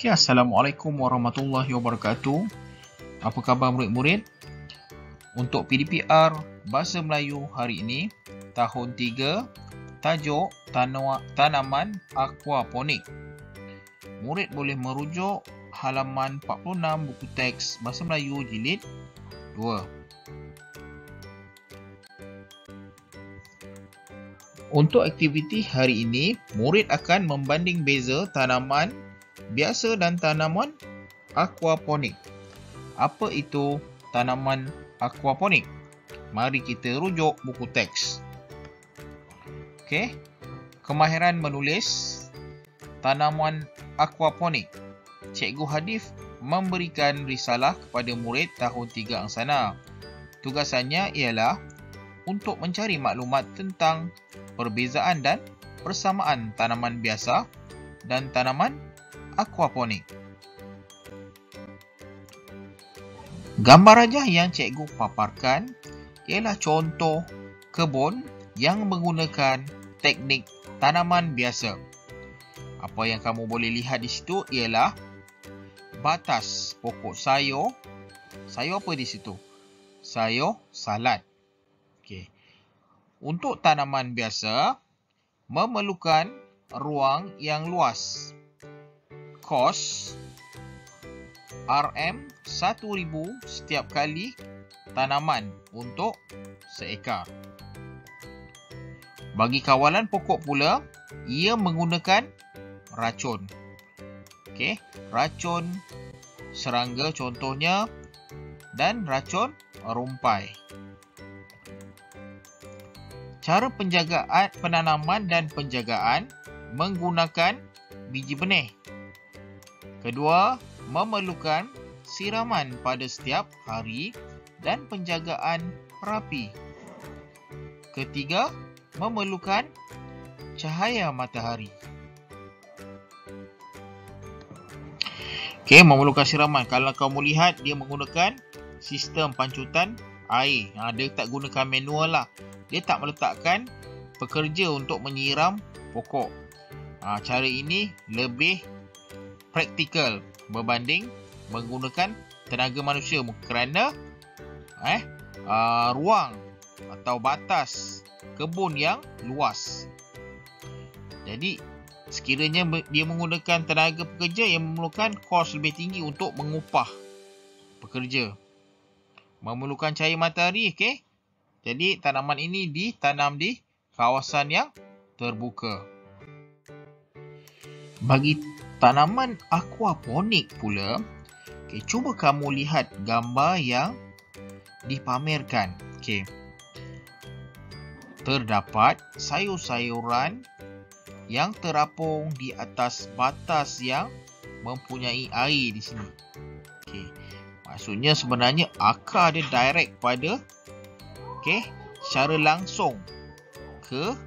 Okay, Assalamualaikum warahmatullahi wabarakatuh. Apa khabar murid-murid? Untuk PDPR Bahasa Melayu hari ini, tahun 3, tajuk tanaman aquaponik. Murid boleh merujuk halaman 46 buku teks Bahasa Melayu jilid 2. Untuk aktiviti hari ini, murid akan membanding beza tanaman biasa dan tanaman aquaponik. Apa itu tanaman aquaponik? Mari kita rujuk buku teks. Okey. Kemahiran menulis tanaman aquaponik. Cikgu Hadif memberikan risalah kepada murid tahun 3 angsana. Tugasannya ialah untuk mencari maklumat tentang perbezaan dan persamaan tanaman biasa dan tanaman aquaponik. Gambar rajah yang cikgu paparkan ialah contoh kebun yang menggunakan teknik tanaman biasa. Apa yang kamu boleh lihat di situ ialah batas pokok sayur. Sayur apa di situ? Sayur salad. Okey. Untuk tanaman biasa, memerlukan ruang yang luas. Kos RM1000 setiap kali tanaman untuk seekar. Bagi kawalan pokok pula, ia menggunakan racun. Okey, racun serangga contohnya dan racun rumpai. Cara penjagaan penanaman dan penjagaan menggunakan biji benih. Kedua, memerlukan siraman pada setiap hari dan penjagaan rapi. Ketiga, memerlukan cahaya matahari. Okey, memerlukan siraman. Kalau kamu lihat, dia menggunakan sistem pancutan air. Dia tak gunakan manual lah. Dia tak meletakkan pekerja untuk menyiram pokok. Cara ini lebih praktikal berbanding menggunakan tenaga manusia kerana ruang atau batas kebun yang luas. Jadi sekiranya dia menggunakan tenaga pekerja yang memerlukan kos lebih tinggi untuk mengupah pekerja. Memerlukan cahaya matahari, okey. Jadi tanaman ini ditanam di kawasan yang terbuka. Bagi tanaman aquaponik pula, cuba kamu lihat gambar yang dipamerkan. Terdapat sayur-sayuran yang terapung di atas batas yang mempunyai air di sini. Maksudnya sebenarnya akar dia direct pada secara langsung ke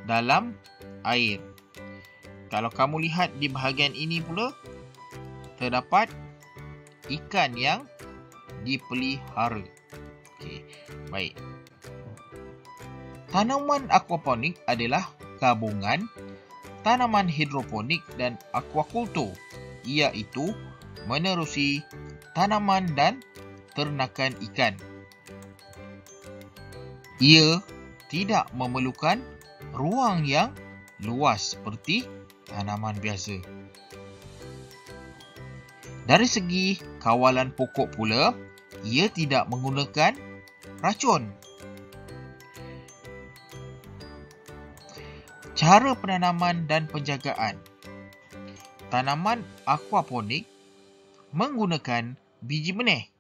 dalam air. Kalau kamu lihat di bahagian ini pula, terdapat ikan yang dipelihara. Baik. Tanaman aquaponik adalah gabungan tanaman hidroponik dan aquakultur, iaitu menerusi tanaman dan ternakan ikan. Ia tidak memerlukan ruang yang luas seperti tanaman biasa. Dari segi kawalan pokok pula, ia tidak menggunakan racun. Cara penanaman dan penjagaan. Tanaman aquaponik menggunakan biji benih.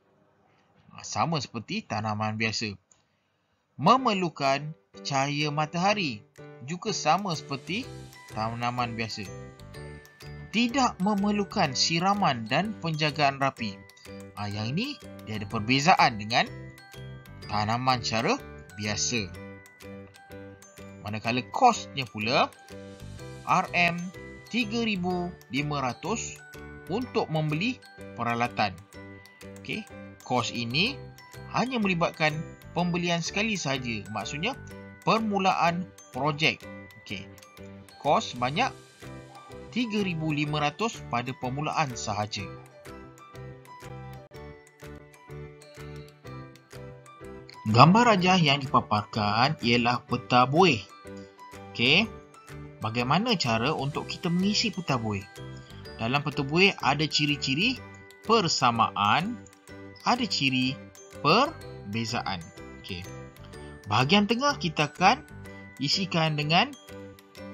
Sama seperti tanaman biasa. Memerlukan cahaya matahari. Juga sama seperti tanaman biasa. Tidak memerlukan siraman dan penjagaan rapi. Yang ini dia ada perbezaan dengan tanaman secara biasa. Manakala kosnya pula RM3,500 untuk membeli peralatan. Kos ini hanya melibatkan pembelian sekali sahaja. Maksudnya permulaan projek. Kos banyak 3,500 pada permulaan sahaja. Gambar rajah yang dipaparkan ialah peta buih. Okey, bagaimana cara untuk kita mengisi peta buih? Dalam peta buih ada ciri-ciri persamaan, ada ciri perbezaan. Okey. Bahagian tengah kita akan isikan dengan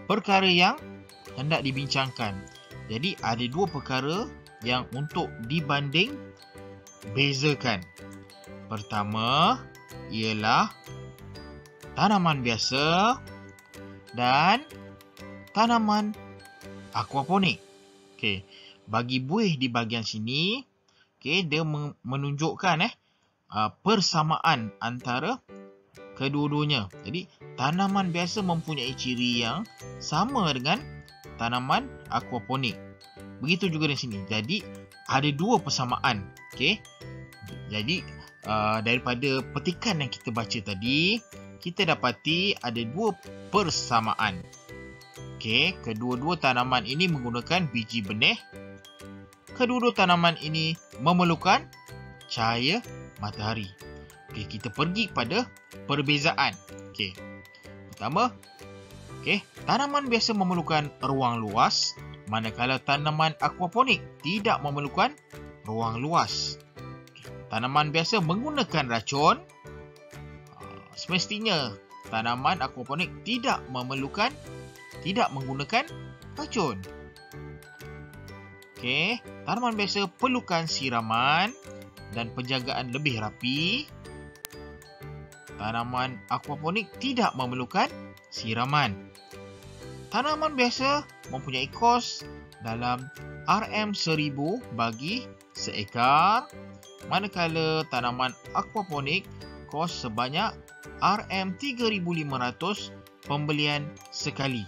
perkara yang hendak dibincangkan. Jadi ada dua perkara yang untuk dibanding bezakan. Pertama ialah tanaman biasa dan tanaman aquaponik. Okey, bagi buih di bahagian sini, okey, dia menunjukkan persamaan antara kedua-duanya. Jadi tanaman biasa mempunyai ciri yang sama dengan tanaman aquaponik. Begitu juga di sini. Jadi ada dua persamaan. Okey. Jadi daripada petikan yang kita baca tadi, kita dapati ada dua persamaan. Okey, kedua-dua tanaman ini menggunakan biji benih. Kedua-dua tanaman ini memerlukan cahaya matahari. Okey, kita pergi pada perbezaan. Okey. Pertama, okey, tanaman biasa memerlukan ruang luas, manakala tanaman aquaponik tidak memerlukan ruang luas. Tanaman biasa menggunakan racun. Semestinya tanaman aquaponik tidak menggunakan racun. Okey, tanaman biasa perlukan siraman dan penjagaan lebih rapi. Tanaman aquaponik tidak memerlukan siraman. Tanaman biasa mempunyai kos dalam RM1000 bagi seekar, manakala tanaman aquaponik kos sebanyak RM3,500 pembelian sekali.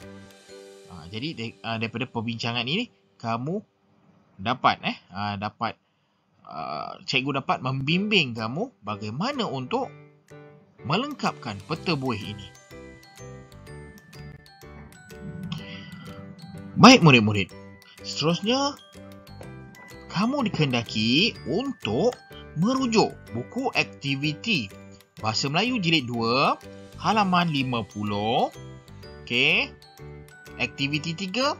Jadi daripada perbincangan ini kamu dapat cikgu dapat membimbing kamu bagaimana untuk melengkapkan peta buih ini. Baik murid-murid, seterusnya kamu dikehendaki untuk merujuk buku aktiviti Bahasa Melayu Jilid 2 halaman 50. Okey. Aktiviti 3,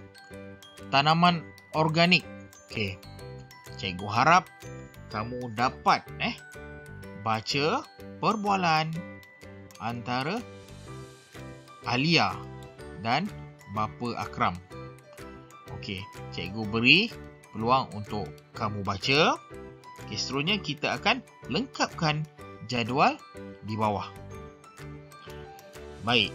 tanaman organik. Okey. Cikgu harap kamu dapat baca perbualan antara Alia dan Bapa Akram. Okey, cikgu beri peluang untuk kamu baca. Okey, seterusnya kita akan lengkapkan jadual di bawah. Baik.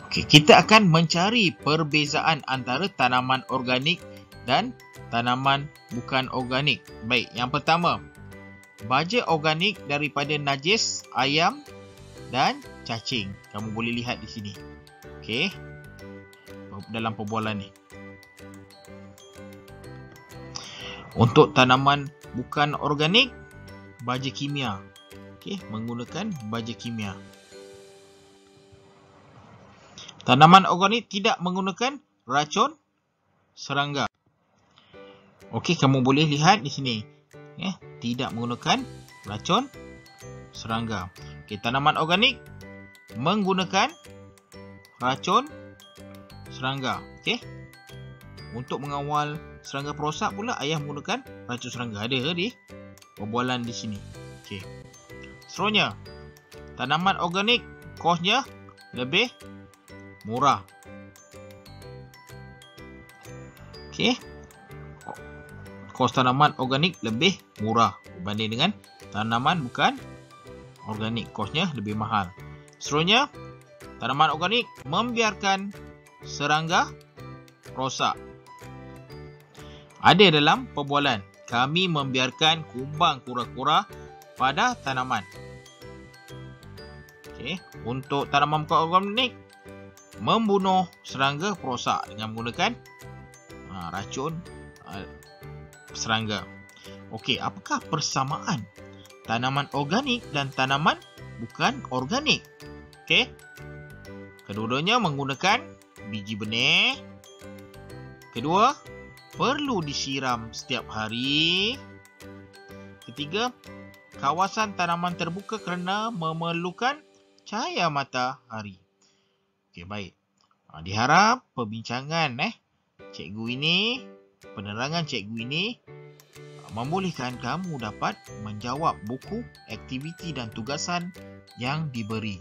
Okey, kita akan mencari perbezaan antara tanaman organik dan tanaman bukan organik. Baik, yang pertama, baja organik daripada najis ayam dan cacing. Kamu boleh lihat di sini. Okey. Dalam perbualan ni. Untuk tanaman bukan organik, baja kimia. Okey, menggunakan baja kimia. Tanaman organik tidak menggunakan racun serangga. Okey, kamu boleh lihat di sini. Tidak menggunakan racun serangga. Okey, tanaman organik menggunakan racun serangga. Okey. Untuk mengawal serangga perosak pula ayah menggunakan racun serangga. Ada di perbualan di sini. Okey. Seterusnya, tanaman organik kosnya lebih murah. Okey. Kos tanaman organik lebih murah berbanding dengan tanaman bukan organik. Kosnya lebih mahal. Seterusnya, tanaman organik membiarkan serangga rosak. Ada dalam perbualan, kami membiarkan kumbang kura-kura pada tanaman. Okey, untuk tanaman bukan organik membunuh serangga perosak dengan menggunakan racun serangga. Okey, apakah persamaan tanaman organik dan tanaman bukan organik? Okey. Kedua-duanya menggunakan biji benih. Kedua, perlu disiram setiap hari. Ketiga, kawasan tanaman terbuka kerana memerlukan cahaya matahari. Okey, baik. Diharap perbincangan penerangan cikgu ini membolehkan kamu dapat menjawab buku, aktiviti dan tugasan yang diberi.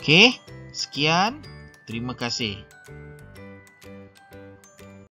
Okey, sekian. Terima kasih.